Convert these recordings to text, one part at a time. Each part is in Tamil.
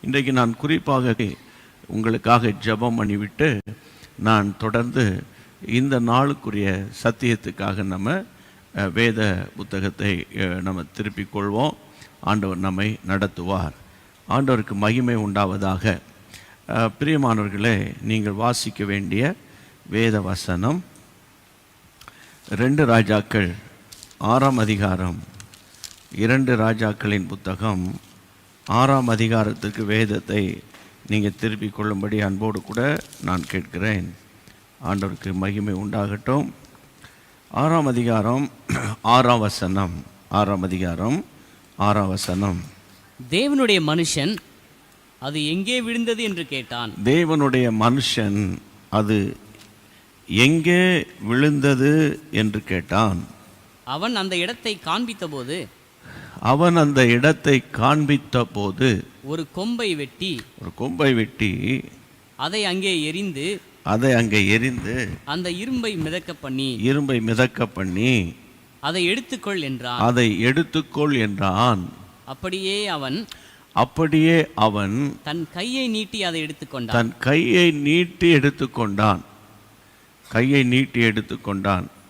இன்றைக்கு நான் குறிப்பாக உங்களுக்காக ஜெபம் பண்ணிவிட்டு நான் தொடர்ந்து இந்த நாளுக்குரிய சத்தியத்துக்காக நம்ம வேத புத்தகத்தை நம்ம திருப்பிக் கொள்வோம். ஆண்டவர் நம்மை நடத்துவார். ஆண்டவருக்கு மகிமை உண்டாவதாக. பிரியமானவர்களே, நீங்கள் வாசிக்க வேண்டிய வேத வசனம் 2 ராஜாக்கள் 6ஆம் அதிகாரம். 2 ராஜாக்களின் புத்தகம் 6ஆம் அதிகாரத்துக்கு வேதத்தை நீங்கள் திருப்பிக் கொள்ளும்படி அன்போடு கூட நான் கேட்கிறேன். ஆண்டவருக்கு மகிமை உண்டாகட்டும். 6ஆம் அதிகாரம் 6ஆம் வசனம். 6ஆம் அதிகாரம் 6ஆம் வசனம். தேவனுடைய மனுஷன் அது எங்கே விழுந்தது என்று கேட்டான். தேவனுடைய மனுஷன் அது எங்கே விழுந்தது என்று கேட்டான். அவன் அந்த இடத்தை காண்பித்தபோது ஒரு கொம்பை வெட்டி அதை அங்கே எரிந்து அந்த இரும்பை மிதக்க பண்ணி அதை எடுத்துக்கொள் என்றான். அப்படியே அவன் தன் கையை நீட்டி அதை எடுத்துக்கொண்டான்.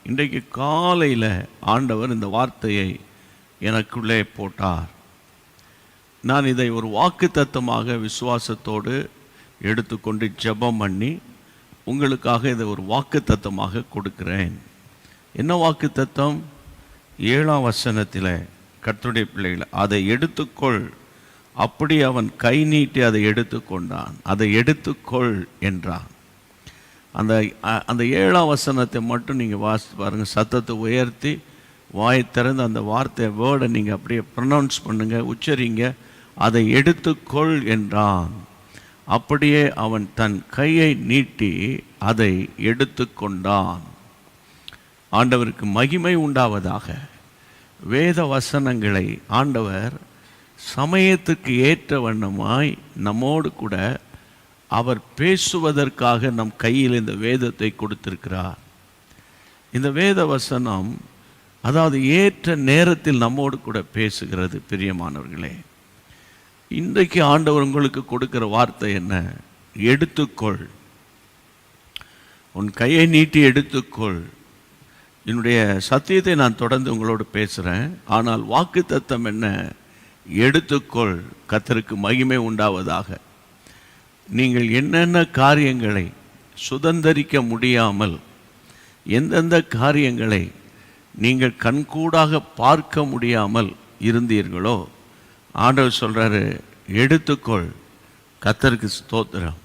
இன்றைக்கு காலையில் ஆண்டவர் இந்த வார்த்தையை எனக்குள்ளே போட்டார். நான் இதை ஒரு வாக்குத்தத்தமாக விசுவாசத்தோடு எடுத்துக்கொண்டு ஜெபம் பண்ணி உங்களுக்காக இதை ஒரு வாக்குத்தத்தமாக கொடுக்கிறேன். என்ன வாக்குத்தத்தம்? 7ஆம் வசனத்தில் கர்த்தருடைய பிள்ளைகளை அதை எடுத்துக்கொள். அப்படி அவன் கை நீட்டி அதை எடுத்துக்கொள் என்றான். அந்த 7ஆம் வசனத்தை மட்டும் நீங்கள் வாசித்து பாருங்கள். சத்தத்தை உயர்த்தி வாயை திறந்து அந்த வார்த்தை வேர்டை நீங்கள் அப்படியே ப்ரொனவுன்ஸ் பண்ணுங்கள், உச்சரிங்க. அதை எடுத்துக்கொள் என்றான். அப்படியே அவன் தன் கையை நீட்டி அதை எடுத்துக்கொண்டான். ஆண்டவருக்கு மகிமை உண்டாவதாக. வேத வசனங்களை ஆண்டவர் சமயத்துக்கு ஏற்ற வண்ணமாய் நம்மோடு கூட அவர் பேசுவதற்காக நம் கையில் இந்த வேதத்தை கொடுத்திருக்கிறார். இந்த வேத வசனம் அதாவது ஏற்ற நேரத்தில் நம்மோடு கூட பேசுகிறது. பிரியமானவர்களே, இன்றைக்கு ஆண்டவர் உங்களுக்கு கொடுக்கிற வார்த்தை என்ன? எடுத்துக்கொள். உன் கையை நீட்டி எடுத்துக்கொள். என்னுடைய சத்தியத்தை நான் தொடர்ந்து உங்களோடு பேசுகிறேன். ஆனால் வாக்குத்தத்தம் என்ன? எடுத்துக்கொள். கர்த்தருக்கு மகிமை உண்டாவதாக. நீங்கள் என்னென்ன காரியங்களை சுதந்தரிக்க முடியாமல், எந்தெந்த காரியங்களை நீங்கள் கண்கூடாக பார்க்க முடியாமல் இருந்தீர்களோ, ஆண்டவர் சொல்கிறாரு, எடுத்துக்கொள். கர்த்தருக்கு ஸ்தோத்திரம்.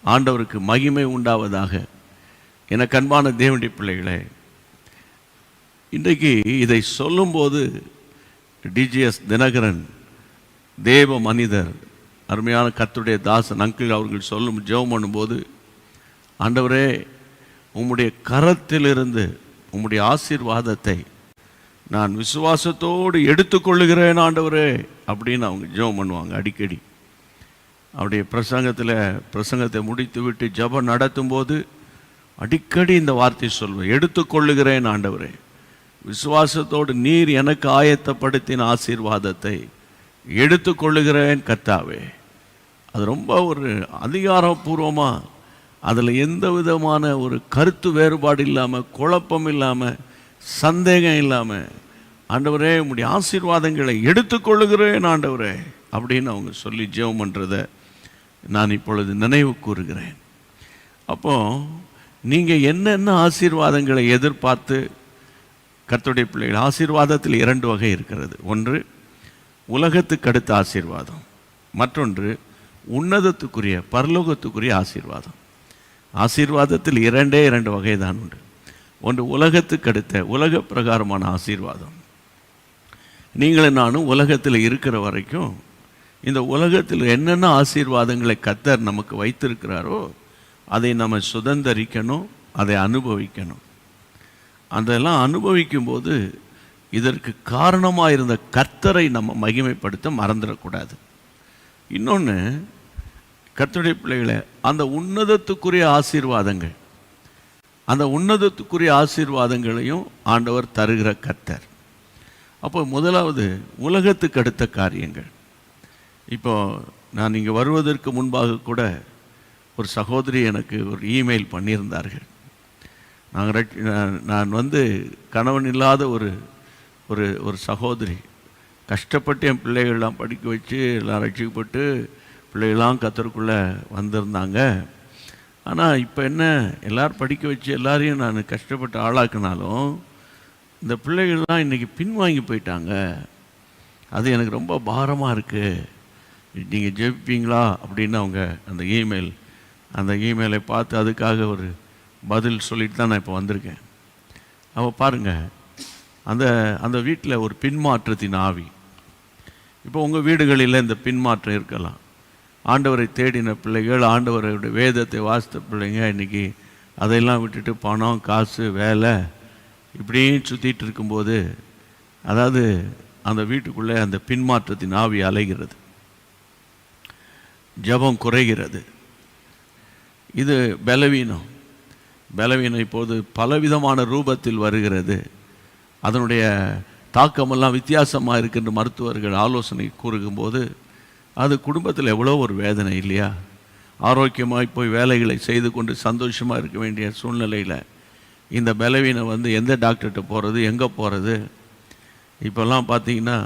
ஆண்டவருக்கு மகிமை உண்டாவதாக. எனக்கு அன்பான தேவனுடைய பிள்ளைகளே, இன்றைக்கு இதை சொல்லும்போது டிஜிஎஸ் தினகரன் தேவ மனிதர், அருமையான கர்த்தருடைய தாசன் அங்கிள் அவர்கள் சொல்லும் ஜெபம் பண்ணும்போது, ஆண்டவரே உம்முடைய கரத்திலிருந்து உம்முடைய ஆசீர்வாதத்தை நான் விசுவாசத்தோடு எடுத்துக்கொள்ளுகிறேன் ஆண்டவரே அப்படின்னு அவங்க ஜெபம் பண்ணுவாங்க. அடிக்கடி அவருடைய பிரசங்கத்தை முடித்து விட்டு ஜெபம் நடத்தும்போது அடிக்கடி இந்த வார்த்தை சொல்வேன், எடுத்துக்கொள்ளுகிறேன் ஆண்டவரே, விசுவாசத்தோடு நீர் எனக்கு ஆயத்தப்படுத்தின ஆசீர்வாதத்தை எடுத்துக்கொள்ளுகிறேன் கர்த்தாவே. அது ரொம்ப ஒரு அதிகாரப்பூர்வமாக, அதில் எந்த விதமான ஒரு கருத்து வேறுபாடு இல்லாமல், குழப்பம் இல்லாமல், சந்தேகம் இல்லாமல், ஆண்டவரே உம்முடைய ஆசீர்வாதங்களை எடுத்துக்கொள்ளுகிறேன் ஆண்டவரே அப்படின்னு அவங்க சொல்லி ஜெபம் பண்ணுறதை நான் இப்பொழுது நினைவு கூறுகிறேன். அப்போது நீங்கள் என்னென்ன ஆசீர்வாதங்களை எதிர்பார்த்து கர்த்தருடைய பிள்ளைகள், ஆசீர்வாதத்தில் 2 வகை இருக்கிறது. ஒன்று உலகத்துக்கு அடுத்த ஆசீர்வாதம், மற்றொன்று உன்னதத்துக்குரிய பரலோகத்துக்குரிய ஆசீர்வாதம். ஆசீர்வாதத்தில் 2 வகை தான் உண்டு. ஒன்று உலகத்துக்கு அடுத்த உலக பிரகாரமான ஆசீர்வாதம். நீங்களும் நானும் உலகத்தில் இருக்கிற வரைக்கும் இந்த உலகத்தில் என்னென்ன ஆசீர்வாதங்களை கர்த்தர் நமக்கு வைத்திருக்கிறாரோ அதை நம்ம சுதந்தரிக்கணும், அதை அனுபவிக்கணும். அதெல்லாம் அனுபவிக்கும்போது இதற்கு காரணமாக இருந்த கர்த்தரை நம்ம மகிமைப்படுத்த மறந்துடக்கூடாது. இன்னொன்று, கர்த்தருடைய பிள்ளைகளை, அந்த உன்னதத்துக்குரிய ஆசீர்வாதங்களையும் ஆண்டவர் தருகிற கர்த்தர். அப்போ முதலாவது உலகத்துக்கு அடுத்த காரியங்கள். இப்போ நான் இங்கே வருவதற்கு முன்பாக கூட ஒரு சகோதரி எனக்கு ஒரு இமெயில் பண்ணியிருந்தார்கள். நான் வந்து கணவன் இல்லாத ஒரு ஒரு ஒரு சகோதரி, கஷ்டப்பட்டு என் பிள்ளைகள்லாம் படிக்க வச்சு எல்லாம் ரட்சிக்கப்பட்டு பிள்ளைகள்லாம் கத்தருக்குள்ளே வந்திருந்தாங்க. ஆனால் இப்போ என்ன, எல்லோரும் படிக்க வச்சு எல்லாரையும் நான் கஷ்டப்பட்டு ஆளாக்குனாலும் இந்த பிள்ளைகள்லாம் இன்றைக்கி பின்வாங்கி போயிட்டாங்க. அது எனக்கு ரொம்ப பாரமாக இருக்குது, நீங்கள் ஜெபிப்பீங்களா அப்படின்னு அவங்க அந்த இமெயிலை பார்த்து அதுக்காக ஒரு பதில் சொல்லிட்டு தான் நான் இப்போ வந்திருக்கேன். அவள் பாருங்கள், அந்த வீட்டில் ஒரு பின்மாற்றத்தின் ஆவி. இப்போ உங்கள் வீடுகளில் இந்த பின்மாற்றம் இருக்கலாம். ஆண்டவரை தேடின பிள்ளைகள், ஆண்டவருடைய வேதத்தை வாசித்த பிள்ளைங்க இன்றைக்கி அதையெல்லாம் விட்டுட்டு பணம், காசு, வேலை இப்படியும் சுற்றிட்டு இருக்கும்போது, அதாவது அந்த வீட்டுக்குள்ளே அந்த பின்மாற்றத்தின் ஆவி அலைகிறது, ஜெபம் குறைகிறது. இது பலவீனம். இப்போது பலவிதமான ரூபத்தில் வருகிறது. அதனுடைய தாக்கமெல்லாம் வித்தியாசமாக இருக்கின்ற மருத்துவர்கள் ஆலோசனை கூறுகும்போது அது குடும்பத்தில் எவ்வளோ ஒரு வேதனை இல்லையா? ஆரோக்கியமாக போய் வேலைகளை செய்து கொண்டு சந்தோஷமாக இருக்க வேண்டிய சூழ்நிலையில் இந்த பலவீனம் வந்து எந்த டாக்டர்கிட்ட போகிறது, எங்கே போகிறது? இப்போல்லாம் பார்த்தீங்கன்னா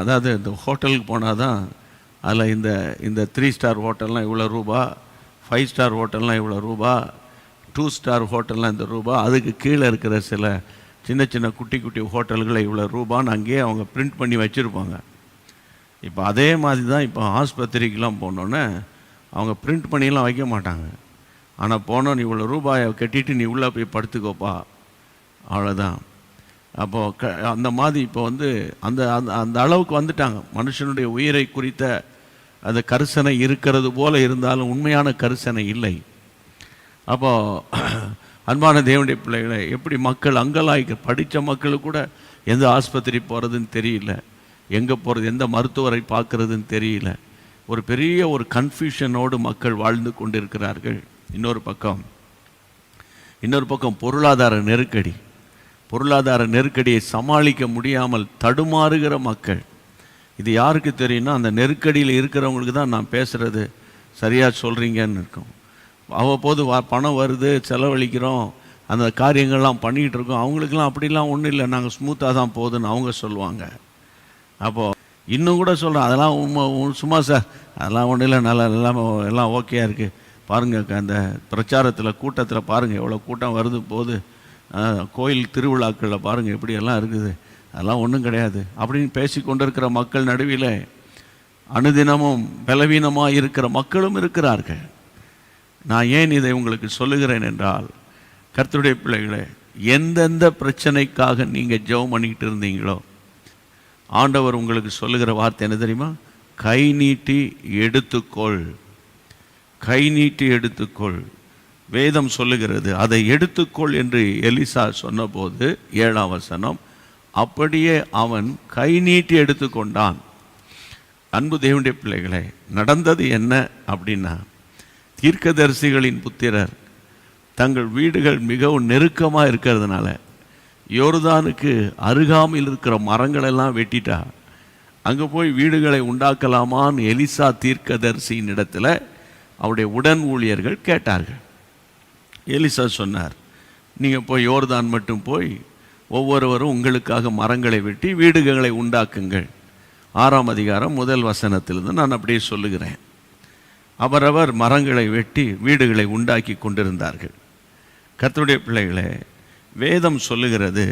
அதாவது இந்த ஹோட்டலுக்கு போனால் தான் அதில் இந்த 3 ஸ்டார் ஹோட்டல்லாம் இவ்வளோ ரூபா, 5 ஸ்டார் ஹோட்டல்லாம் இவ்வளோ ரூபா, 2 ஸ்டார் ஹோட்டல்லாம் இந்த ரூபா, அதுக்கு கீழே இருக்கிற சில சின்ன குட்டி ஹோட்டல்களை இவ்வளோ ரூபான்னு அங்கேயே அவங்க பிரிண்ட் பண்ணி வச்சுருப்பாங்க. இப்போ அதே மாதிரி தான் இப்போ ஆஸ்பத்திரிக்கெலாம் போனோன்னே அவங்க பிரிண்ட் பண்ணிலாம் வைக்க மாட்டாங்க. ஆனால் போனோன்னு இவ்வளோ ரூபாயை கட்டிட்டு நீ உள்ளே போய் படுத்துக்கோப்பா, அவ்வளோதான். அப்போது அந்த மாதிரி இப்போ வந்து அந்த அந்த அளவுக்கு வந்துட்டாங்க. மனுஷனுடைய உயிரை குறித்த அந்த கரிசனை இருக்கிறது போல இருந்தாலும் உண்மையான கரிசனை இல்லை. அப்போது அன்பான தேவனுடைய பிள்ளைகளை, எப்படி மக்கள் படித்த மக்களுக்கு கூட எந்த ஆஸ்பத்திரி போகிறதுன்னு தெரியல, எங்கே போகிறது, எந்த மருத்துவரை பார்க்குறதுன்னு தெரியல. ஒரு பெரிய ஒரு கன்ஃபியூஷனோடு மக்கள் வாழ்ந்து கொண்டிருக்கிறார்கள். இன்னொரு பக்கம் பொருளாதார நெருக்கடியை சமாளிக்க முடியாமல் தடுமாறுகிற மக்கள். இது யாருக்கு தெரியும்னா, அந்த நெருக்கடியில் இருக்கிறவங்களுக்கு தான் நான் பேசுகிறது சரியாக சொல்கிறீங்கன்னு இருக்கும். அவ்வப்போது பணம் வருது, செலவழிக்கிறோம், அந்த காரியங்கள்லாம் பண்ணிகிட்டு இருக்கோம். அவங்களுக்கெல்லாம் அப்படிலாம் ஒன்றும் இல்லை, நாங்கள் ஸ்மூத்தாக தான் போகுதுன்னு அவங்க சொல்லுவாங்க. அப்போது இன்னும் கூட சொல்கிறேன், அதெல்லாம் சும்மா சார், அதெல்லாம் ஒன்றும் இல்லை, எல்லாம் ஓகேயாக இருக்குது. பாருங்கள், அந்த பிரச்சாரத்தில் கூட்டத்தில் பாருங்கள் எவ்வளோ கூட்டம் வருது போகுது, கோயில் திருவிழாக்களில் பாருங்கள் எப்படியெல்லாம் இருக்குது, அதெல்லாம் ஒன்றும் கிடையாது அப்படின்னு பேசி கொண்டிருக்கிற மக்கள் நடுவில் அனுதினமும் பலவீனமாக இருக்கிற மக்களும் இருக்கிறார்கள். நான் ஏன் இதை உங்களுக்கு சொல்லுகிறேன் என்றால், கர்த்தருடைய பிள்ளைகளே, எந்தெந்த பிரச்சனைக்காக நீங்கள் ஜெபம் பண்ணிக்கிட்டு இருந்தீங்களோ ஆண்டவர் உங்களுக்கு சொல்லுகிற வார்த்தை என்ன தெரியுமா? கை நீட்டி எடுத்துக்கொள். வேதம் சொல்லுகிறது, அதை எடுத்துக்கொள் என்று எலிசா சொன்னபோது 7ஆம் வசனம், அப்படியே அவன் கை நீட்டி எடுத்துக்கொண்டான். அன்பு தேவனுடைய பிள்ளைகளே, நடந்தது என்ன அப்படின்னா, தீர்க்கதரிசிகளின் புத்திரர் தங்கள் வீடுகள் மிகவும் நெருக்கமாக இருக்கிறதுனால யோர்தானுக்கு அருகாமையில் இருக்கிற மரங்களெல்லாம் வெட்டிட்டா அங்கே போய் வீடுகளை உண்டாக்கலாமான்னு எலிசா தீர்க்கதரிசியின் இடத்துல அவருடைய உடன் ஊழியர்கள் கேட்டார்கள். எலிசா சொன்னார், நீங்கள் போய் யோர்தான் மட்டும் போய் ஒவ்வொருவரும் உங்களுக்காக மரங்களை வெட்டி வீடுகளை உண்டாக்குங்கள். 6ஆம் அதிகாரம் 1 வசனத்திலிருந்து நான் அப்படியே சொல்லுகிறேன். அவரவர் மரங்களை வெட்டி வீடுகளை உண்டாக்கி கொண்டிருந்தார்கள். கர்த்தருடைய பிள்ளைகளே, வேதம் சொல்லுகிறது,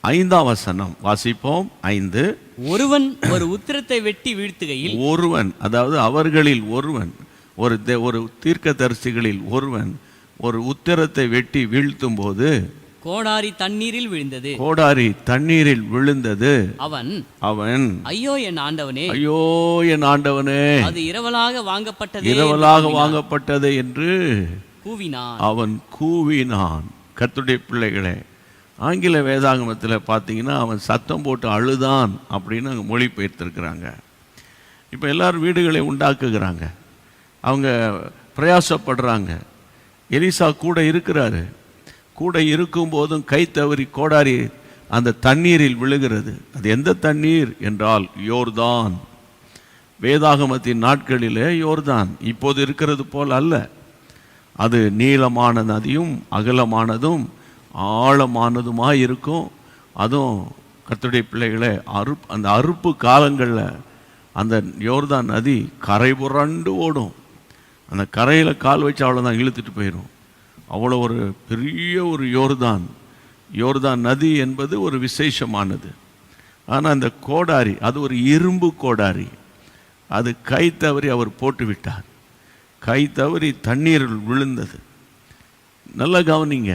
5ஆம் வசனம் வாசிப்போம். 5, ஒருவன் ஒரு உத்திரத்தை வெட்டி வீழ்த்துகையில், ஒருவன், அதாவது அவர்களில் ஒருவன், ஒரு தீர்க்கதரிசிகளில் ஒருவன் ஒரு உத்திரத்தை வெட்டி வீழ்த்தும் போது கோடாரி தண்ணீரில் விழுந்தது. அவன் ஐயோ என் ஆண்டவனே, அது இரவலாக வாங்கப்பட்டது என்று அவன் கூவினான். கர்த்தருடைய பிள்ளைகளே, ஆங்கில வேதாகமத்தில் பார்த்தீங்கன்னா அவன் சத்தம் போட்டு அழுதான் அப்படின்னு அங்கே மொழிபெயர்த்திருக்கிறாங்க. இப்போ எல்லாரும் வீடுகளை உண்டாக்குகிறாங்க, அவங்க பிரயாசப்படுறாங்க. எலிசா கூட இருக்கிறாரு. கூட இருக்கும்போதும் கை தவறி கோடாரி அந்த தண்ணீரில் விழுகிறது. அது எந்த தண்ணீர் என்றால் யோர்தான். வேதாகமத்தின் நாட்களிலே யோர்தான் இப்போது இருக்கிறது போல் அல்ல. அது நீளமான நதியும் அகலமானதும் ஆழமானதுமாக இருக்கும். அதுவும் கர்த்தருடைய பிள்ளைகளை அந்த அறுப்பு காலங்களில் அந்த யோர்தான் நதி கரை புரண்டு ஓடும். அந்த கரையில் கால் வச்சு அவ்வளோதான், இழுத்துட்டு போயிடும். அவ்வளோ ஒரு பெரிய ஒரு யோர்தான் நதி என்பது ஒரு விசேஷமானது. ஆனால் அந்த கோடாரி, அது ஒரு இரும்பு கோடாரி. அது கை தவறி அவர் போட்டு விட்டார். கை தவறி தண்ணீரில் விழுந்தது. நல்லா கவனிங்க,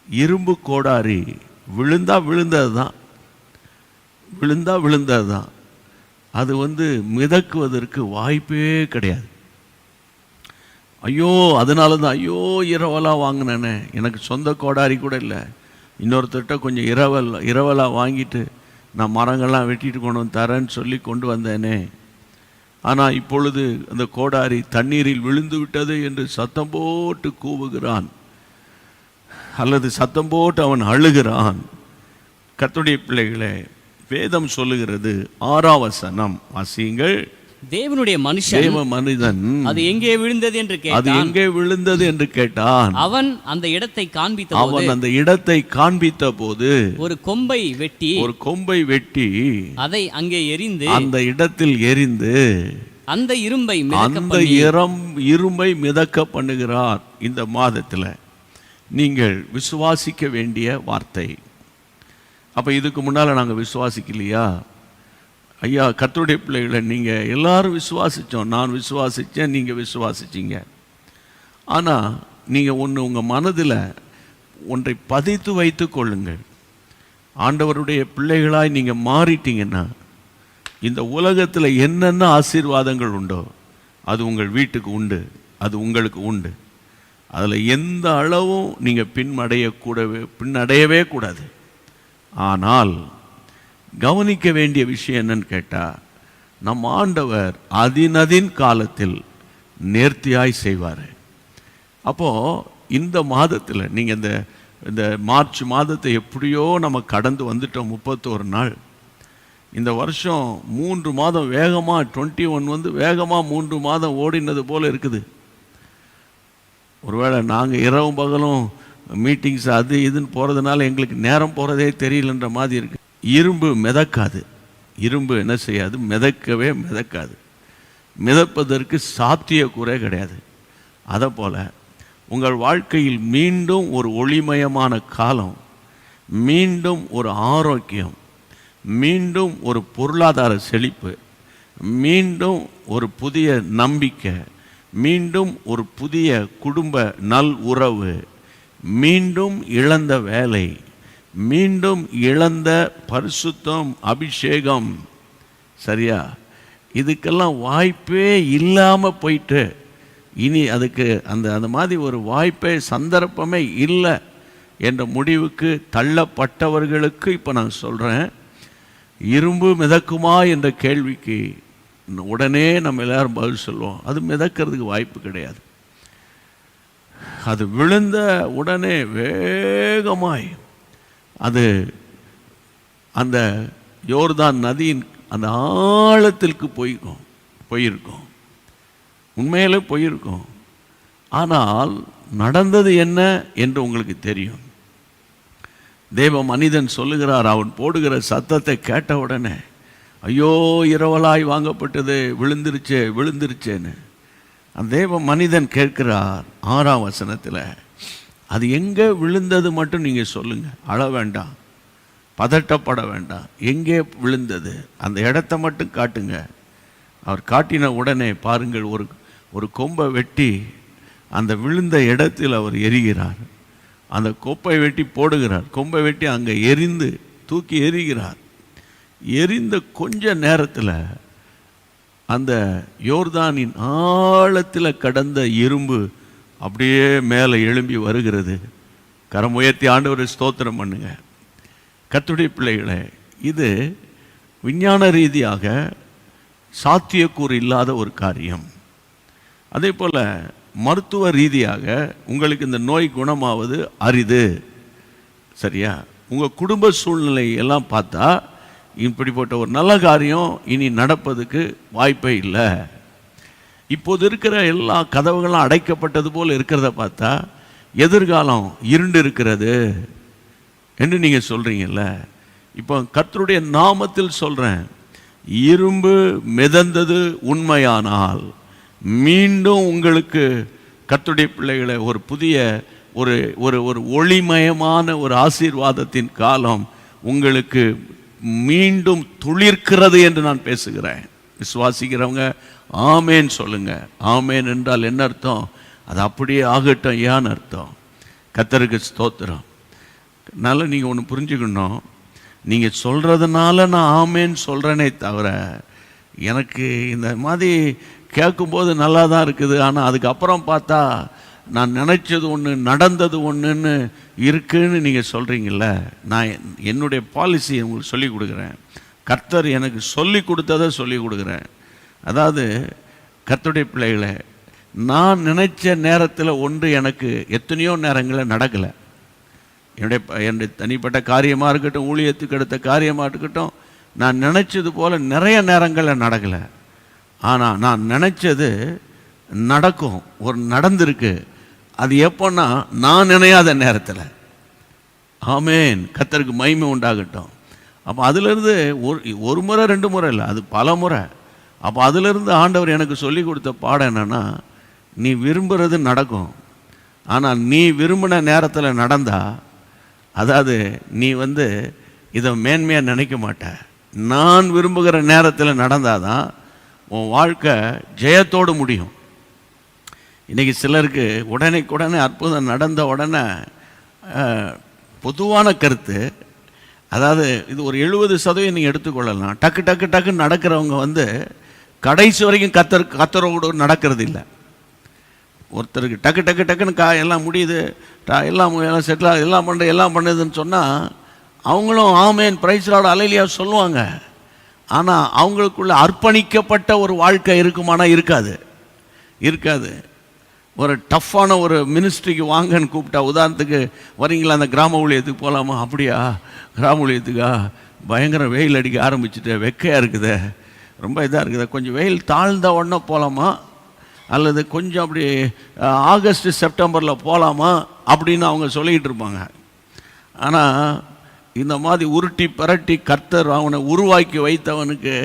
இரும்பு கோடாரி விழுந்தது தான். அது மிதக்குவதற்கு வாய்ப்பே கிடையாது. ஐயோ, அதனால தான் இரவலாக வாங்கினேனே, எனக்கு சொந்த கோடாரி கூட இல்லை, இன்னொருத்தர்கிட்ட கொஞ்சம் இரவலாக வாங்கிட்டு நான் மரங்கள்லாம் வெட்டிட்டு கொண்டு வந்து தரேன்னு சொல்லி கொண்டு வந்தேனே. ஆனால் இப்பொழுது அந்த கோடாரி தண்ணீரில் விழுந்து விட்டது என்று சத்தம் போட்டு கூவுகிறான், அல்லது சத்தம் போட்டு அவன் அழுகிறான். கர்த்தருடைய பிள்ளைகளே, வேதம் சொல்லுகிறது 6ஆம் வசனம் வாசியுங்கள். தேவனுடைய மனிதன் அது எங்கே விழுந்தது என்று கேட்டான். அவன் அந்த இடத்தை காண்பித்த போது ஒரு கொம்பை வெட்டி அதை அங்கே எறிந்து, அந்த இடத்தில் எரிந்து அந்த இரும்பை மிதக்க பண்ணுகிறார். இந்த மாதத்தில் நீங்கள் விசுவாசிக்க வேண்டிய வார்த்தை. அப்போ இதுக்கு முன்னால் நாங்கள் விசுவாசிக்கலையா? ஐயா, கர்த்தருடைய பிள்ளைகளை நீங்கள் எல்லாரும் விசுவாசித்தோம். நான் விசுவாசித்தேன், நீங்கள் விசுவாசிச்சிங்க. ஆனால் நீங்கள் உங்கள் மனதில் ஒன்றை பதித்து வைத்து கொள்ளுங்கள். ஆண்டவருடைய பிள்ளைகளாய் நீங்கள் மாறிட்டீங்கன்னா, இந்த உலகத்தில் என்னென்ன ஆசீர்வாதங்கள் உண்டோ அது உங்கள் வீட்டுக்கு உண்டு, அது உங்களுக்கு உண்டு. அதில் எந்த அளவும் நீங்கள் பின்னடையவே கூடாது. ஆனால் கவனிக்க வேண்டிய விஷயம் என்னன்னு கேட்டால், நம் ஆண்டவர் அதினதின் காலத்தில் நேர்த்தியாய் செய்வார். அப்போது இந்த மாதத்தில் நீங்கள் இந்த மார்ச் மாதத்தை எப்படியோ நம்ம கடந்து வந்துட்டோம். 31 நாள். இந்த வருஷம் 3 மாதம் வேகமாக 21 வேகமாக 3 மாதம் ஓடினது போல் இருக்குது. ஒருவேளை நாங்கள் இரவும் பகலும் மீட்டிங்ஸ் அது இதுன்னு போகிறதுனால எங்களுக்கு நேரம் போகிறதே தெரியலன்ற மாதிரி இருக்குது. இரும்பு மிதக்காது. இரும்பு என்ன செய்யாது? மிதக்காது. மிதப்பதற்கு சாத்தியக்கூறே கிடையாது. அதை போல் உங்கள் வாழ்க்கையில் மீண்டும் ஒரு ஒளிமயமான காலம், மீண்டும் ஒரு ஆரோக்கியம், மீண்டும் ஒரு பொருளாதார செழிப்பு, மீண்டும் ஒரு புதிய நம்பிக்கை, மீண்டும் ஒரு புதிய குடும்ப நல் உறவு, மீண்டும் இழந்த வேலை, மீண்டும் இழந்த பரிசுத்தம், அபிஷேகம், சரியா? இதுக்கெல்லாம் வாய்ப்பே இல்லாமல் போயிட்டு இனி அதுக்கு அந்த மாதிரி ஒரு வாய்ப்பே சந்தர்ப்பமே இல்லை என்ற முடிவுக்கு தள்ளப்பட்டவர்களுக்கு இப்போ நான் சொல்கிறேன், இரும்பு மிதக்குமா என்ற கேள்விக்கு உடனே நம்ம எல்லாரும் பதில் சொல்லுவோம். அது மிதக்கிறதுக்கு வாய்ப்பு கிடையாது. அது விழுந்த உடனே வேகமாய் அது அந்த யோர்தான் நதியின் அந்த ஆழத்திற்கு போயிருக்கும். உண்மையிலே போயிருக்கும். ஆனால் நடந்தது என்ன என்று உங்களுக்கு தெரியும். தேவ மனிதன் சொல்லுகிறார், அவன் போடுகிற சத்தத்தை கேட்ட உடனே, ஐயோ இரவலாய் வாங்கப்பட்டது, விழுந்துருச்சேன்னு அந்த தேவ மனிதன் கேட்கிறார். 6ஆம் வசனத்தில் அது எங்கே விழுந்தது மட்டும் நீங்கள் சொல்லுங்கள். அழ வேண்டாம், பதட்டப்பட வேண்டாம். எங்கே விழுந்தது அந்த இடத்த மட்டும் காட்டுங்க. அவர் காட்டின உடனே பாருங்கள், ஒரு கொம்பை வெட்டி அந்த விழுந்த இடத்தில் அவர் எரிகிறார். அந்த கொப்பை வெட்டி போடுகிறார். கொம்பை வெட்டி அங்கே தூக்கி எரிகிறார். எரிந்த கொஞ்ச நேரத்தில் அந்த யோர்தானின் ஆழத்தில் கடந்த இரும்பு அப்படியே மேலே எழும்பி வருகிறது. கரம் உயர்த்தி ஆண்டவரை ஸ்தோத்திரம் பண்ணுங்க. கர்த்தருடைய பிள்ளைகளே, இது விஞ்ஞான ரீதியாக சாத்தியக்கூறு இல்லாத ஒரு காரியம். அதே போல் மருத்துவ ரீதியாக உங்களுக்கு இந்த நோய் குணமாவது அரிது, சரியா? உங்கள் குடும்ப சூழ்நிலை எல்லாம் பார்த்தா இப்படிப்பட்ட ஒரு நல்ல காரியம் இனி நடப்பதுக்கு வாய்ப்பே இல்லை. இப்போது இருக்கிற எல்லா கதவுகளும் அடைக்கப்பட்டது போல் இருக்கிறத பார்த்தா எதிர்காலம் இருண்டு இருக்கிறது என்று நீங்கள் சொல்கிறீங்கல்ல. இப்போ கர்த்தருடைய நாமத்தில் சொல்கிறேன், இரும்பு மிதந்தது உண்மையானால் மீண்டும் உங்களுக்கு கர்த்தருடைய பிள்ளைகளை ஒரு புதிய ஒரு ஒரு ஒரு ஒளிமயமான ஒரு ஆசீர்வாதத்தின் காலம் உங்களுக்கு மீண்டும் துளிர்க்கிறது என்று நான் பேசுகிறேன். விசுவாசிக்கிறவங்க ஆமேன் சொல்லுங்க. ஆமேன் என்றால் என்ன அர்த்தம்? அது அப்படியே ஆகட்டும் ஏன்னு அர்த்தம். கர்த்தருக்கு ஸ்தோத்திரம். அதனால் நீங்கள் ஒன்று புரிஞ்சுக்கணும், நீங்கள் சொல்கிறதுனால நான் ஆமேன்னு சொல்கிறேனே தவிர, எனக்கு இந்த மாதிரி கேட்கும்போது நல்லா தான் இருக்குது, ஆனால் அதுக்கப்புறம் பார்த்தா நான் நினச்சது ஒன்று நடந்தது ஒன்றுன்னு இருக்குன்னு நீங்கள் சொல்கிறீங்கள. நான் என்னுடைய பாலிசி உங்களுக்கு சொல்லி கொடுக்குறேன். கர்த்தர் எனக்கு சொல்லி கொடுத்ததை சொல்லி கொடுக்குறேன். அதாவது கர்த்தருடைய பிள்ளைகளை, நான் நினைச்ச நேரத்தில் ஒன்று எனக்கு எத்தனையோ நேரங்களில் நடக்கலை. என்னுடைய தனிப்பட்ட காரியமாக இருக்கட்டும், ஊழியத்துக்கு எடுத்த காரியமாக இருக்கட்டும், நான் நினச்சது போல் நிறைய நேரங்களில் நடக்கலை. ஆனால் நான் நினச்சது நடக்கும், ஒரு நடந்திருக்கு. அது எப்போன்னா நான் நினையாத நேரத்தில். ஆமேன், கர்த்தருக்கு மகிமை உண்டாகட்டும். அப்போ அதிலிருந்து ஒரு முறை 2 முறை இல்லை, அது பல முறை. அப்போ அதிலிருந்து ஆண்டவர் எனக்கு சொல்லி கொடுத்த பாடம் என்னென்னா, நீ விரும்புகிறது நடக்கும், ஆனால் நீ விரும்பின நேரத்தில் நடந்தா, அதாவது நீ இதை மேன்மையாக நினைக்க மாட்ட. நான் விரும்புகிற நேரத்தில் நடந்தாதான் உன் வாழ்க்கை ஜெயத்தோடு முடியும். இன்றைக்கி சிலருக்கு உடனே அற்புதம் நடந்த உடனே பொதுவான கருத்து, அதாவது இது ஒரு 70% நீங்கள் எடுத்துக்கொள்ளலாம். டக்கு நடக்கிறவங்க கடைசி வரைக்கும் கத்தரோடு நடக்கிறது இல்லை. ஒருத்தருக்கு டக்குன்னு எல்லாம் முடியுது, எல்லாம் செட்டில் எல்லாம் பண்ணுதுன்னு சொன்னால் அவங்களும் ஆமேன் பிரைஸ் லார்ட் அல்லேலூயா சொல்லுவாங்க. ஆனால் அவங்களுக்குள்ள அர்ப்பணிக்கப்பட்ட ஒரு வாழ்க்கை இருக்குமானா இருக்காது. ஒரு டஃப்பான ஒரு மினிஸ்ட்ரிக்கு வாங்கன்னு கூப்பிட்டா, உதாரணத்துக்கு வரீங்களா அந்த கிராம ஊழியத்துக்கு போகலாமா? அப்படியா, கிராம ஊழியத்துக்கா? பயங்கர வெயில் அடிக்க ஆரம்பிச்சுட்டு வெக்கையாக இருக்குதே, ரொம்ப இதாக இருக்குது, கொஞ்சம் வெயில் தாழ்ந்த உடனே போகலாமா, அல்லது கொஞ்சம் அப்படி ஆகஸ்ட் செப்டம்பரில் போகலாமா அப்படின்னு அவங்க சொல்லிக்கிட்டு இருப்பாங்க. ஆனால் இந்த மாதிரி உருட்டி பரட்டி கர்த்தர் அவனை உருவாக்கி வைத்தவனுக்கு,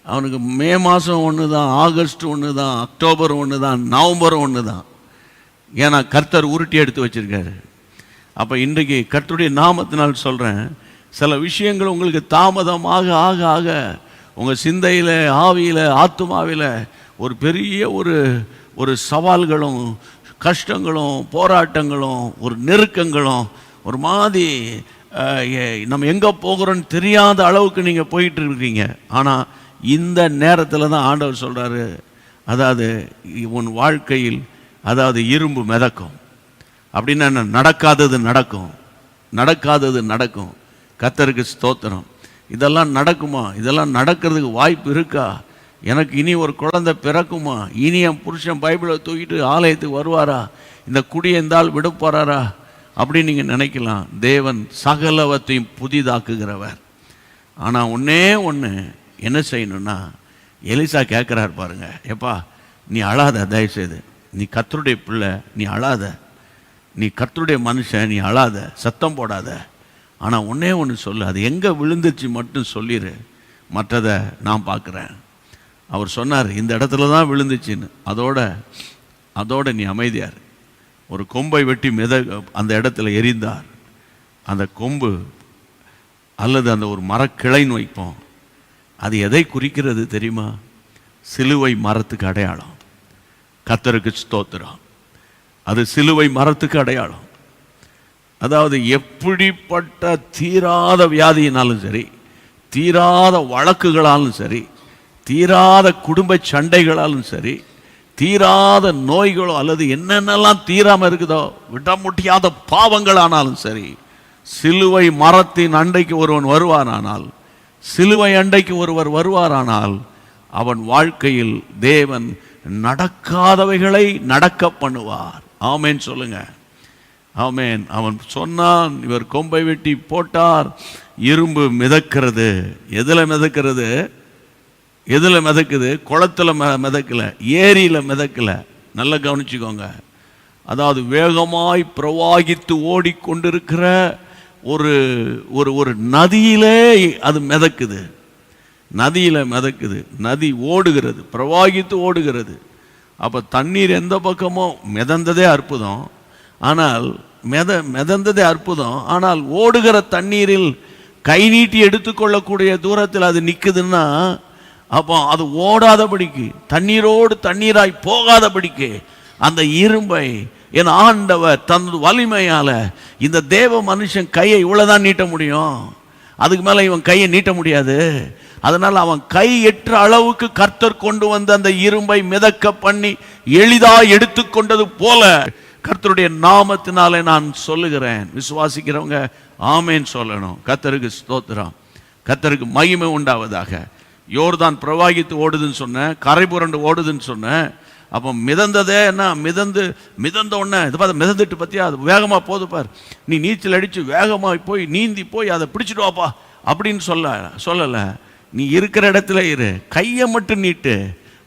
அவனுக்கு மே மாதம் ஒன்று தான், ஆகஸ்ட் ஒன்று தான், அக்டோபர் ஒன்று தான், நவம்பர் ஒன்று தான். ஏன்னா கர்த்தர் உருட்டி எடுத்து வச்சுருக்காரு. அப்போ இன்றைக்கு கர்த்தருடைய நாமத்தினால் சொல்கிறேன், சில விஷயங்கள் உங்களுக்கு தாமதமாக ஆக ஆக உங்கள் சிந்தையில், ஆவியில், ஆத்துமாவில் ஒரு பெரிய ஒரு சவால்களும் கஷ்டங்களும் போராட்டங்களும் ஒரு நெருக்கங்களும் ஒரு மாதிரி நம்ம எங்கே போகிறோன்னு தெரியாத அளவுக்கு நீங்கள் போயிட்டு இருக்கீங்க. ஆனால் இந்த நேரத்தில் தான் ஆண்டவர் சொல்கிறாரு, அதாவது உன் வாழ்க்கையில் அதாவது இரும்பு மிதக்கும். அப்படின்னா என்ன? நடக்காதது நடக்கும். கர்த்தருக்கு ஸ்தோத்திரம். இதெல்லாம் நடக்குமா? இதெல்லாம் நடக்கிறதுக்கு வாய்ப்பு இருக்கா? எனக்கு இனி ஒரு குழந்தை பிறக்குமா? இனி என் புருஷன் பைபிளை தூக்கிட்டு ஆலயத்துக்கு வருவாரா? இந்த குடியை இருந்தால் விட போகிறாரா அப்படின்னு நீங்கள் நினைக்கலாம். தேவன் சகலவற்றையும் புதிதாக்குகிறவர். ஆனால் ஒன்றே ஒன்று என்ன செய்யணும்னா, எலிசா கேட்குறாரு பாருங்க, எப்பா நீ அழாத, தயவுசெய்து நீ கர்த்தருடைய பிள்ளை, நீ அழாத, நீ கர்த்தருடைய மனுஷன், நீ அழாத, சத்தம் போடாத, ஆனால் ஒன்றே ஒன்று சொல்லு, அது எங்கே விழுந்துச்சு மட்டும் சொல்லிடு, மற்றதை நான் பார்க்குறேன். அவர் சொன்னார், இந்த இடத்துல தான் விழுந்துச்சின்னு. அதோட நீ அமைதியார். ஒரு கொம்பை வெட்டி அந்த இடத்துல எரிந்தார். அந்த கொம்பு அல்லது அந்த ஒரு மரக்கிளைன்னு வைப்போம், அது எதை குறிக்கிறது தெரியுமா? சிலுவை மரத்துக்கு அடையாளம். கர்த்தருக்கு ஸ்தோத்திரம். அது சிலுவை மரத்துக்கு அடையாளம். அதாவது எப்படிப்பட்ட தீராத வியாதியினாலும் சரி, தீராத வழக்குகளாலும் சரி, தீராத குடும்ப சண்டைகளாலும் சரி, தீராத நோய்களோ அல்லது என்னென்னலாம் தீராமல் இருக்குதோ, விட முடியாத பாவங்களானாலும் சரி, சிலுவை மரத்தின் அண்டைக்கு ஒருவன் வருவாரானால், சிலுவை அண்டைக்கு ஒருவர் வருவாரானால், அவன் வாழ்க்கையில் தேவன் நடக்காதவைகளை நடக்க பண்ணுவார். ஆமேன் சொல்லுங்க. ஆமென். அவன் சொன்னான், இவர் கொம்பை வெட்டி போட்டார், இரும்பு மிதக்கிறது. எதில் மிதக்கிறது? எதில் மிதக்குது? குளத்தில் மிதக்கல, ஏரியில் மிதக்கல. நல்லா கவனிச்சுக்கோங்க. அதாவது வேகமாய் பிரவாகித்து ஓடிக்கொண்டிருக்கிற ஒரு ஒரு ஒரு நதியிலே அது மிதக்குது. நதியில் மிதக்குது. நதி ஓடுகிறது, பிரவாகித்து ஓடுகிறது. அப்போ தண்ணீர் எந்த பக்கமோ மிதந்ததே அற்புதம். ஆனால் மிதந்ததே அற்புதம். ஆனால் ஓடுகிற தண்ணீரில் கை நீட்டி எடுத்துக்கொள்ளக்கூடிய தூரத்தில் அது நிற்குதுன்னா, அப்போ அது ஓடாதபடிக்கு, தண்ணீரோடு தண்ணீராய் போகாதபடிக்கு அந்த இரும்பை என் ஆண்டவர் தனது வலிமையால், இந்த தேவ மனுஷன் கையை இவ்வளோதான் நீட்ட முடியும், அதுக்கு மேலே இவன் கையை நீட்ட முடியாது. அதனால் அவன் கை எற்ற அளவுக்கு கர்த்தர் கொண்டு வந்து அந்த இரும்பை மிதக்க பண்ணி எளிதாக எடுத்துக்கொண்டது போல கர்த்தருடைய நாமத்தினாலே நான் சொல்லுகிறேன். விசுவாசிக்கிறவங்க ஆமேன் சொல்லணும். கர்த்தருக்கு ஸ்தோத்திரம், கர்த்தருக்கு மகிமை உண்டாவதாக. யோர்தான் பிரவாகித்து ஓடுதுன்னு சொன்னேன், கரை புரண்டு ஓடுதுன்னு சொன்னேன். அப்போ மிதந்ததே என்ன, மிதந்த உடனே இது பார்த்து மிதந்துட்டு பார்த்தியா, அது வேகமாக போது பார், நீ நீச்சல் அடித்து வேகமாக போய் நீந்தி போய் அதை பிடிச்சிட்டு வாப்பா அப்படின்னு சொல்லலை. நீ இருக்கிற இடத்துல இரு, கையை மட்டும் நீட்டு,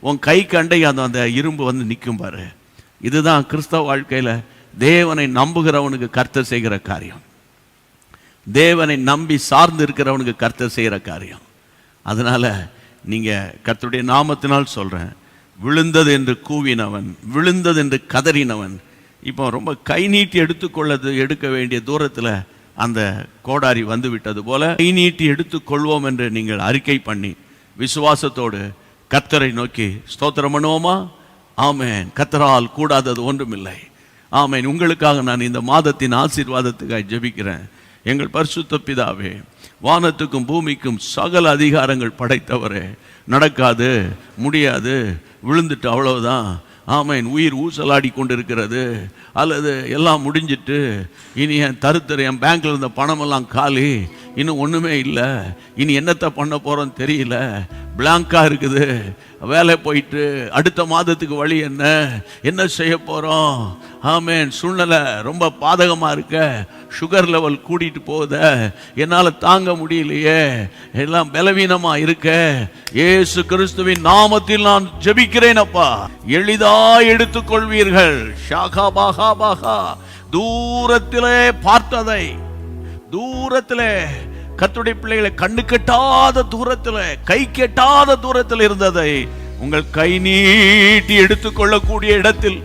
உன் கை கண்டை அந்த இரும்பு வந்து நிற்கும் பாரு. இதுதான் கிறிஸ்தவ வாழ்க்கையில் தேவனை நம்புகிறவனுக்கு கர்த்தர் செய்கிற காரியம். தேவனை நம்பி சார்ந்து இருக்கிறவனுக்கு கர்த்தர் செய்கிற காரியம். அதனால் நீங்கள் கர்த்தருடைய நாமத்தினால் சொல்கிறேன், விழுந்தது என்று கூவினவன், விழுந்தது என்று கதறினவன், இப்போ ரொம்ப கை நீட்டி எடுக்க வேண்டிய தூரத்தில் அந்த கோடாரி வந்து விட்டது போல கை நீட்டி எடுத்துக்கொள்வோம் என்று நீங்கள் அறிக்கை பண்ணி விசுவாசத்தோடு கர்த்தரை நோக்கி ஸ்தோத்திரம் பண்ணுவோமா? ஆமேன். கர்த்தரால் கூடாதது ஒன்றுமில்லை. ஆமேன். உங்களுக்காக நான் இந்த மாதத்தின் ஆசீர்வாதத்துக்காக ஜெபிக்கிறேன். எங்கள் பரிசுத்த பிதாவே, வானத்துக்கும் பூமிக்கும் சகல அதிகாரங்கள் படைத்தவரே, நடக்காது, முடியாது, விழுந்துட்டு அவ்வளவுதான், ஆமேன், உயிர் ஊசலாடி கொண்டிருக்கிறது, அல்லது எல்லாம் முடிஞ்சிட்டு இனி என் என் பேங்க்ல இருந்த பணமெல்லாம் காலி, இன்னும் ஒன்றுமே இல்லை, இனி என்னத்தை பண்ண போகிறோன்னு தெரியல, பிளாங்காக இருக்குது, வேலை போயிட்டு அடுத்த மாதத்துக்கு வழி என்ன செய்ய போகிறோம், ஆமேன், சூழ்நிலை ரொம்ப பாதகமாக இருக்க, சுகர் லெவல் கூட்டிகிட்டு போகுத, என்னால் தாங்க முடியலையே, எல்லாம் பலவீனமாக இருக்க, இயேசு கிறிஸ்துவின் நாமத்தில் நான் ஜெபிக்கிறேன் அப்பா, எளிதாக எடுத்துக்கொள்வீர்கள். ஷாகா பாகா பாகா, தூரத்திலே பார்த்ததை, தூரத்திலே கர்த்தருடைய பிள்ளைகளை கண்ணு கெட்டாத தூரத்தில், கை கெட்டாத தூரத்தில் இருந்ததை உங்கள் கை நீட்டி எடுத்துக்கொள்ளக்கூடிய இடத்தில்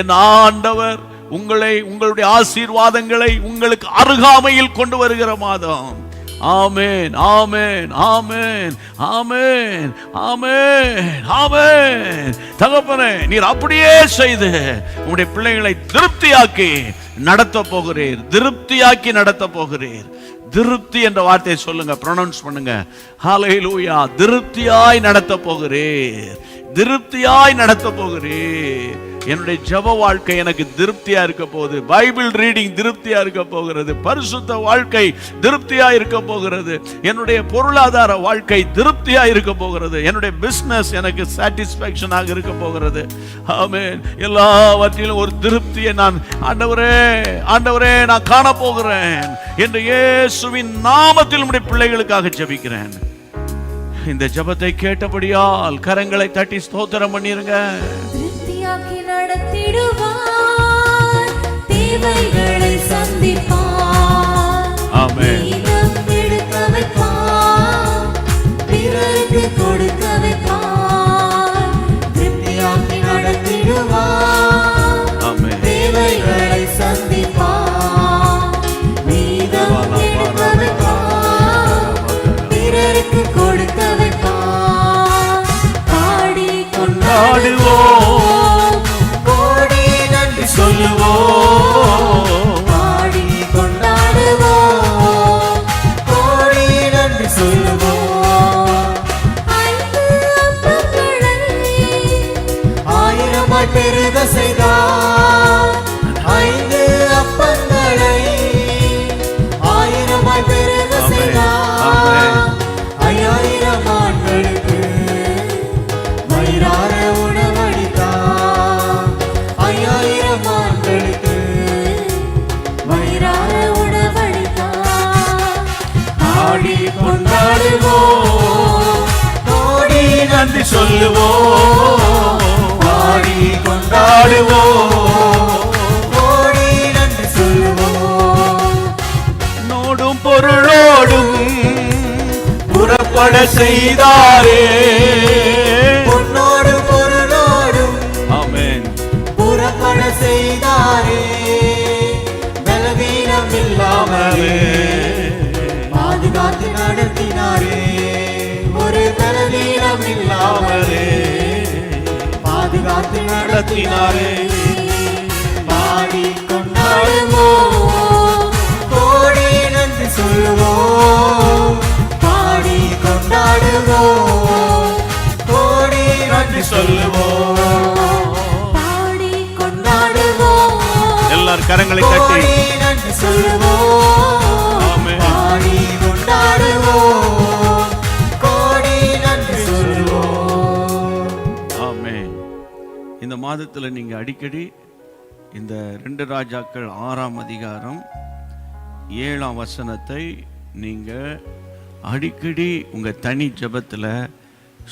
என் ஆண்டவர் உங்களுடைய ஆசீர்வாதங்களை உங்களுக்கு அருகாமையில் கொண்டு வருகிற மாதம். ஆமேன், ஆமேன், ஆமேன், ஆமேன், ஆமேன், ஆமேன். தகப்பனே, நீர் அப்படியே செய்து உங்களுடைய பிள்ளைகளை திருப்தியாக்கி நடத்த போகிறீர், திருப்தியாக்கி நடத்த போகிறீர். திருப்தி என்ற வார்த்தையை சொல்லுங்க, ப்ரொனவுன்ஸ் பண்ணுங்க. ஹல்லேலூயா. திருப்தியாய் நடத்த போகிறீர், திருப்தியாய் நடத்த போகிறீர். என்னுடைய ஜெப வாழ்க்கை எனக்கு திருப்தியா இருக்க போகுது, பைபிள் ரீடிங் திருப்தியா இருக்க போகிறது, பரிசுத்த வாழ்க்கை திருப்தியா இருக்க போகிறது, என்னுடைய பொருளாதார வாழ்க்கை திருப்தியா இருக்க போகிறது, என்னுடைய பிசினஸ் எனக்கு சாட்டிஸ்பாக்சனாக இருக்க போகிறது. ஆமென். எல்லாவற்றிலும் ஒரு திருப்தியை நான் ஆண்டவரே நான் காண போகிறேன் என்று இயேசுவின் நாமத்தில் உம்முடைய பிள்ளைகளுக்காக ஜெபிக்கிறேன். இந்த ஜெபத்தை கேட்டபடியால் கரங்களை தட்டி ஸ்தோத்திரம் பண்ணிருங்க. நடத்திடுவார், தேவைகளை சந்திப்பார், ஆமென். எடுக்க வைப்பார், பிறருக்கு கொடுக்க வைப்பார், திருப்தியாக்கி நடத்திடுவார், ஆமென். தேவைகளை சந்திப்பார், மீதம் எடுக்க வைப்பார், பிறருக்கு கொடுக்க வைப்பார். பாடி கொண்டாடுவோம், சொல்லுவோம், பாடி சொல்லுவோம், பாடி கொண்டாடுவோம், கோடி நன்றி சொல்லுவோம். நோடும் பொருளோடும் புறப்பட செய்தாரே. பொன்னோடு பொருளோடும் ஆமென். புறப்பட செய்தாரே. பலவீனம் இல்லாமலே பாதுகாத்து நடத்தினாரே. ஒரு பலவீனம் இல்லாமலே பாதுகாத்து நடத்தினாரே. பாடி கொண்டாடுவோம், கோடி நன்றி சொல்லுவோம், பாடி கொண்டாடுவோம், கோடி நன்றி சொல்லுவோம், பாடி கொண்டாடுவோம். எல்லாரும் கரங்களை தட்டி கோடி நன்றி சொல்லுவோம், ஆமென். பாடி கொண்டாடுவோம், கோடி நன்றி சொல்லுவோம். ஆமென். இந்த மாதத்துல நீங்க அடிக்கடி இந்த 2 ராஜாக்கள் 6ஆம் அதிகாரம் 7ஆம் வசனத்தை நீங்க அடிக்கடி உங்க தனி ஜெபத்துல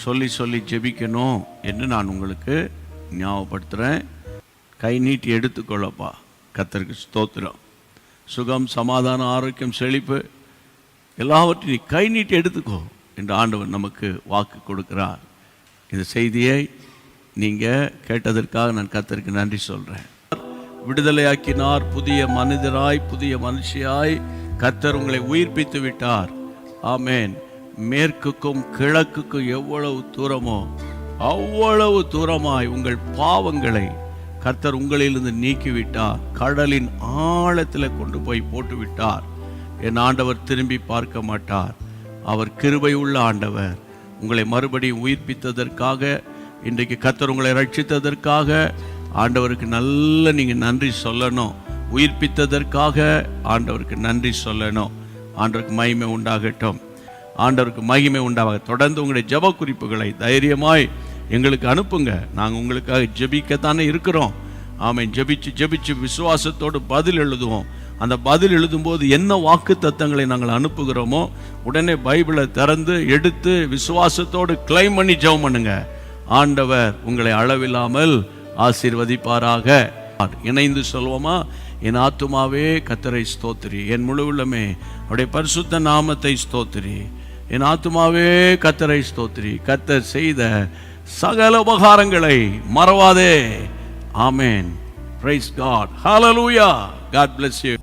சொல்லி சொல்லி ஜெபிக்கணும் என்று நான் உங்களுக்கு ஞாபகப்படுத்துறேன். கை நீட்டி எடுத்துக்கொள்ளப்பா. கர்த்தருக்கு ஸ்தோத்திரம். சுகம், சமாதானம், ஆரோக்கியம், செழிப்பு எல்லாவற்றையும் நீ கை நீட்டி எடுத்துக்கோ என்று ஆண்டவர் நமக்கு வாக்கு கொடுக்கிறார். இந்த செய்தியை நீங்கள் கேட்டதற்காக நான் கர்த்தருக்கு நன்றி சொல்கிறேன். விடுதலையாக்கினார், புதிய மனிதராய் புதிய மனுஷியாய் கர்த்தர் உங்களை உயிர்ப்பித்து விட்டார். ஆமென். மேற்குக்கும் கிழக்குக்கும் எவ்வளவு தூரமோ அவ்வளவு தூரமாய் உங்கள் பாவங்களை கர்த்தர் உங்களிலிருந்து நீக்கிவிட்டார். கடலின் ஆழத்தில் கொண்டு போய் போட்டு விட்டார். என் ஆண்டவர் திரும்பி பார்க்க மாட்டார். அவர் கிருபை உள்ள ஆண்டவர். உங்களை மறுபடியும் உயிர்ப்பித்ததற்காக, இன்றைக்கு கர்த்தர் உங்களை ரட்சித்ததற்காக ஆண்டவருக்கு நல்ல நீங்கள் நன்றி சொல்லணும். உயிர்ப்பித்ததற்காக ஆண்டவருக்கு நன்றி சொல்லணும். ஆண்டவருக்கு மகிமை உண்டாகட்டும். ஆண்டவருக்கு மகிமை உண்டாக. தொடர்ந்து உங்களுடைய ஜெப குறிப்புகளை தைரியமாய் எங்களுக்கு அனுப்புங்க. நாங்கள் உங்களுக்காக ஜெபிக்கத்தானே இருக்கிறோம். ஆமென். ஜெபிச்சு விசுவாசத்தோடு பதில் எழுதுவோம். அந்த பதில் எழுதும்போது என்ன வாக்கு தத்தங்களை நாங்கள் அனுப்புகிறோமோ உடனே பைபிளை திறந்து எடுத்து விசுவாசத்தோடு கிளைம் பண்ணி ஜெபம் பண்ணுங்க. ஆண்டவர் உங்களை அளவில்லாமல் ஆசீர்வதிப்பாராக. இணைந்து சொல்வோமா? என் ஆத்துமாவே கர்த்தரை ஸ்தோத்திரி, என் முழு உள்ளமே அவருடைய பரிசுத்த நாமத்தை ஸ்தோத்திரி. என் ஆத்துமாவே கர்த்தரை ஸ்தோத்திரி, கர்த்தர் செய்த சகல உபகாரங்களை மறவாதே. ஆமென். Praise God. Hallelujah. God bless you.